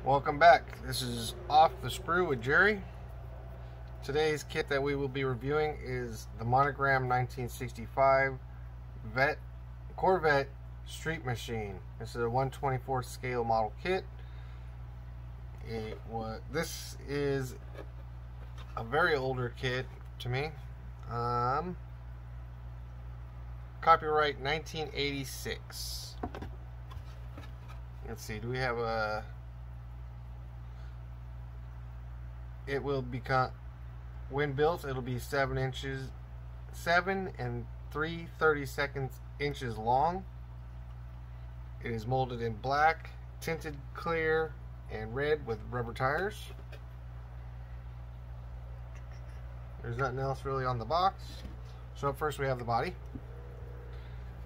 Welcome back. This is Off the Sprue with Jerry. Today's kit that we will be reviewing is the Monogram 1965 Corvette Street Machine. This is a 1/24 scale model kit. This is a very older kit to me. Copyright 1986. Let's see, do we have a... It will become, when built, it'll be 7 and 3/32 inches long. It is molded in black, tinted clear, and red with rubber tires. There's nothing else really on the box. So up first we have the body.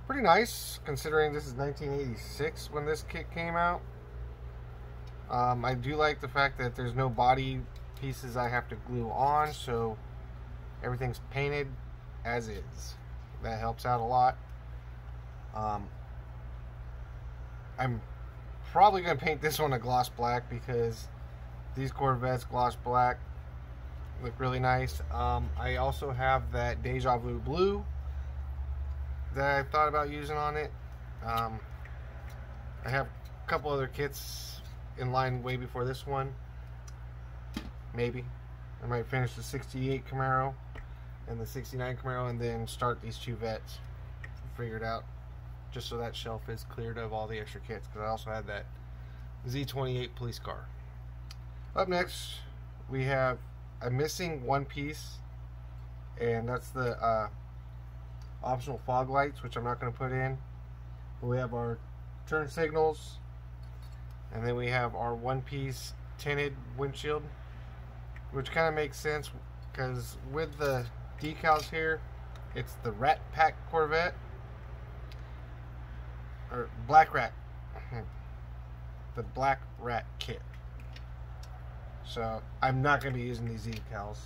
Pretty nice, considering this is 1986 when this kit came out. I do like the fact that there's no body pieces I have to glue on, so everything's painted as is. That helps out a lot. I'm probably going to paint this one a gloss black because these Corvettes gloss black look really nice. I also have that Deja Vu blue that I thought about using on it. I have a couple other kits in line way before this one. Maybe I might finish the 68 Camaro and the 69 Camaro and then start these two vets. Figure it out, just so that shelf is cleared of all the extra kits, because I also had that Z28 police car. Up next we have a missing one piece, and that's the optional fog lights, which I'm not going to put in. But we have our turn signals, and then we have our one-piece tinted windshield, which kind of makes sense because with the decals here, it's the Rat Pack Corvette, or Black Rat, the Black Rat kit. So I'm not going to be using these decals.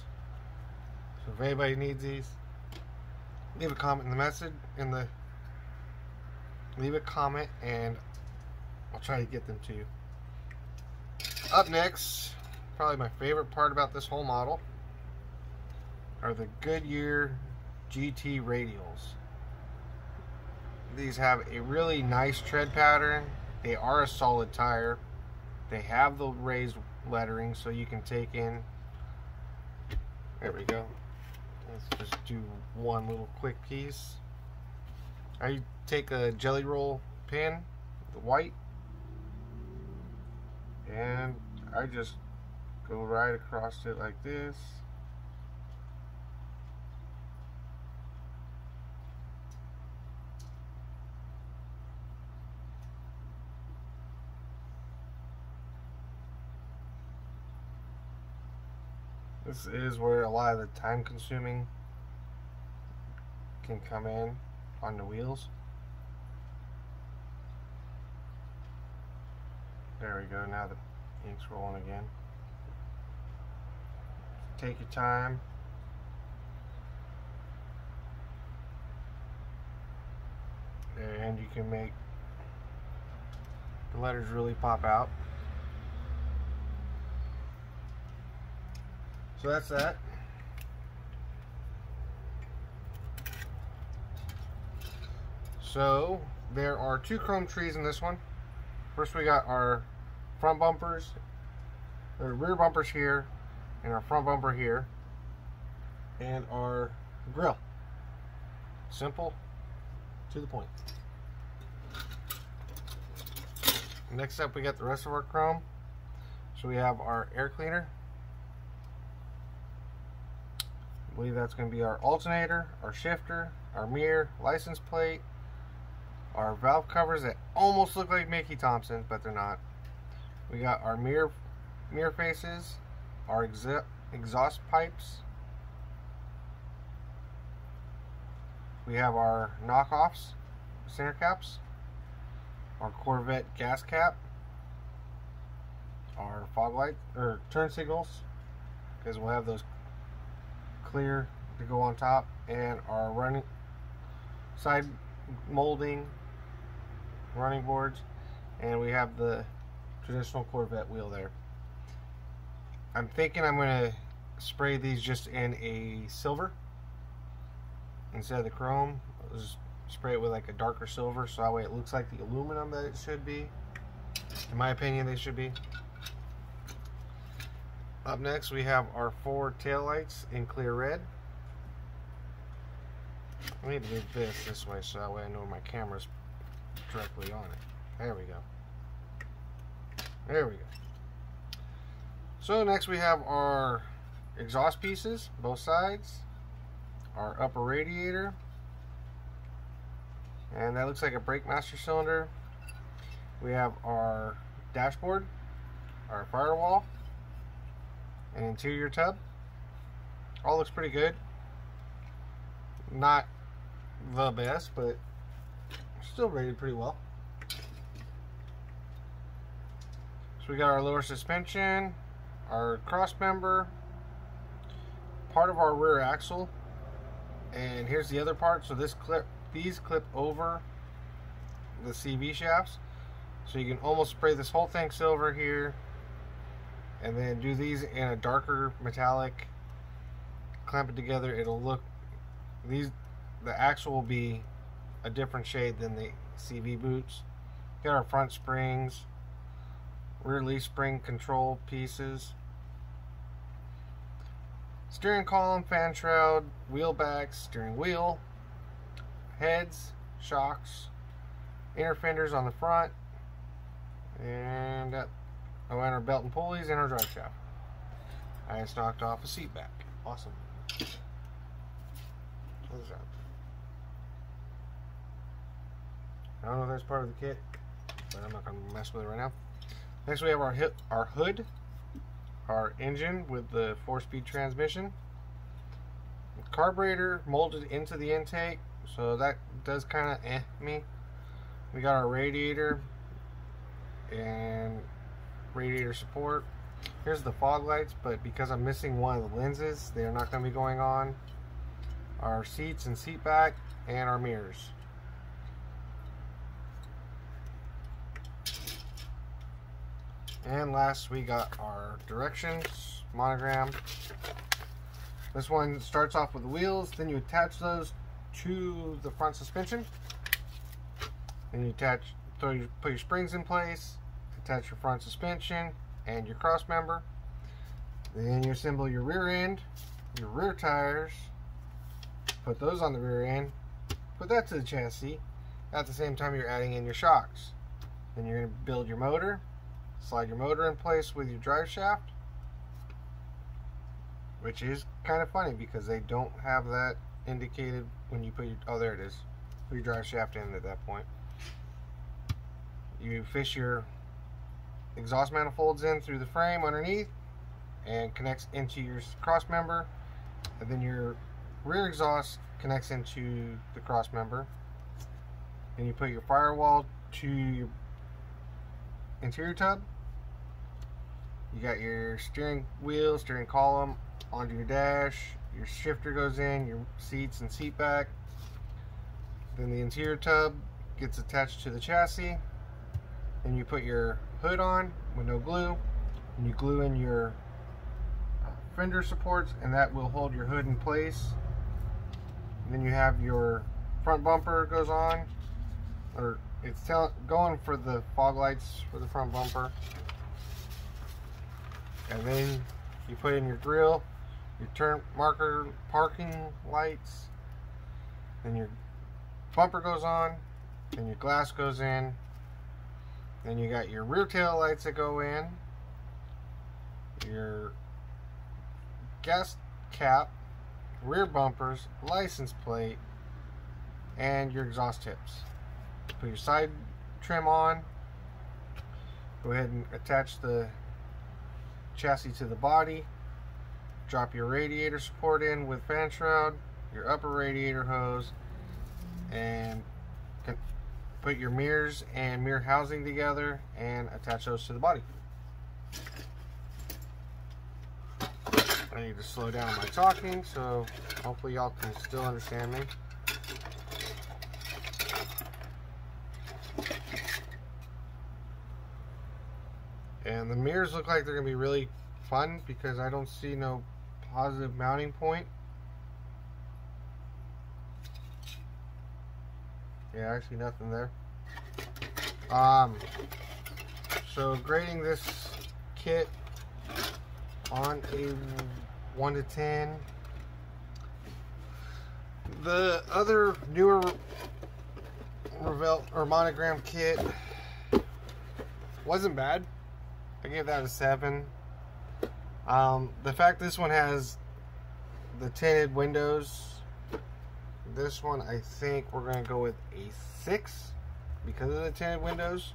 So if anybody needs these, leave a comment in the message, leave a comment and I'll try to get them to you. Up next, probably my favorite part about this whole model, are the Goodyear GT radials. These have a really nice tread pattern. They are a solid tire. They have the raised lettering, so you can take in, there we go. Let's just do one little quick piece. I take a jelly roll pin, the white, and I just go right across it like this. This is where a lot of the time consuming can come in on the wheels. There we go, now the ink's rolling again. Take your time. And you can make the letters really pop out. So that's that. So there are two chrome trees in this one. First we got our front bumpers, or rear bumpers here, and our front bumper here, and our grill. Simple, to the point. Next up we got the rest of our chrome. So we have our air cleaner. I believe that's going to be our alternator, our shifter, our mirror, license plate, our valve covers that almost look like Mickey Thompson's, but they're not. We got our mirror faces, our exhaust pipes. We have our knockoffs, center caps, our Corvette gas cap, our fog light, or turn signals, because we'll have those clear to go on top, and our running side molding running boards, and we have the traditional Corvette wheel there. I'm thinking I'm going to spray these just in a silver instead of the chrome. I'll just spray it with like a darker silver so that way it looks like the aluminum that it should be. In my opinion, they should be. Up next, we have our 4 taillights in clear red. I need to move this way so that way I know my camera's directly on it. There we go. There we go. So next we have our exhaust pieces, both sides, our upper radiator, and that looks like a brake master cylinder. We have our dashboard, our firewall, an interior tub. All looks pretty good. Not the best, but still rated pretty well. So we got our lower suspension, our cross member, part of our rear axle, and here's the other part. So these clip over the CV shafts, so you can almost spray this whole thing silver here, and then do these in a darker metallic, clamp it together. It'll look, the axle will be a different shade than the CV boots. Got our front springs, rear leaf spring control pieces, steering column, fan shroud, wheel backs, steering wheel, heads, shocks, inner fenders on the front, and our belt and pulleys, and our drive shaft. I just knocked off a seat back. Awesome. What is that? I don't know if that's part of the kit, but I'm not going to mess with it right now. Next we have our hood, our engine with the 4-speed transmission, carburetor molded into the intake, so that does kind of me. We got our radiator and radiator support. Here's the fog lights, but because I'm missing one of the lenses, they are not going to be going on. Our seats and seat back, and our mirrors. And last, we got our directions, Monogram. This one starts off with the wheels, then you attach those to the front suspension. Then you put your springs in place, attach your front suspension and your cross member. Then you assemble your rear end, your rear tires, put those on the rear end, put that to the chassis. At the same time, you're adding in your shocks. Then you're going to build your motor, slide your motor in place with your drive shaft, which is kind of funny because they don't have that indicated when you put your, oh there it is, put your drive shaft in at that point. You fish your exhaust manifolds in through the frame underneath and connects into your cross member, and then your rear exhaust connects into the cross member. Then you put your firewall to your interior tub. You got your steering wheel, steering column onto your dash, your shifter goes in, your seats and seat back. Then the interior tub gets attached to the chassis. Then you put your hood on with no glue, and you glue in your fender supports, and that will hold your hood in place. And then you have your front bumper goes on, or it's going for the fog lights for the front bumper. And then you put in your grill, your turn marker parking lights, then your bumper goes on, then your glass goes in, then you got your rear tail lights that go in, your gas cap, rear bumpers, license plate, and your exhaust tips. Put your side trim on, go ahead and attach the chassis to the body, drop your radiator support in with fan shroud, your upper radiator hose, and put your mirrors and mirror housing together and attach those to the body. I need to slow down my talking, so hopefully y'all can still understand me. And the mirrors look like they're going to be really fun because I don't see no positive mounting point. Yeah, I see nothing there. So grading this kit on a 1 to 10. The other newer Monogram kit wasn't bad. I gave that a 7. The fact this one has the tinted windows, this one I think we're going to go with a 6 because of the tinted windows.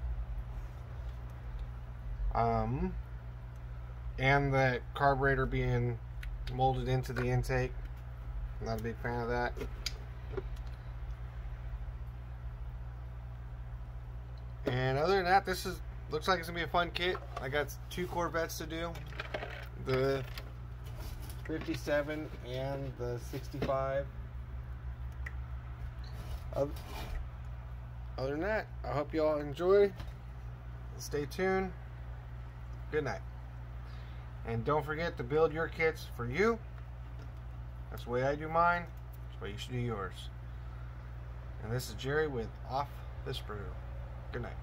And the carburetor being molded into the intake. I'm not a big fan of that. And other than that, this looks like it's gonna be a fun kit. I got 2 Corvettes to do, the 57 and the 65. Other than that, I hope you all enjoy. Stay tuned. Good night. And don't forget to build your kits for you. That's the way I do mine. That's the way you should do yours. And this is Jerry with Off the Sprue. Good night.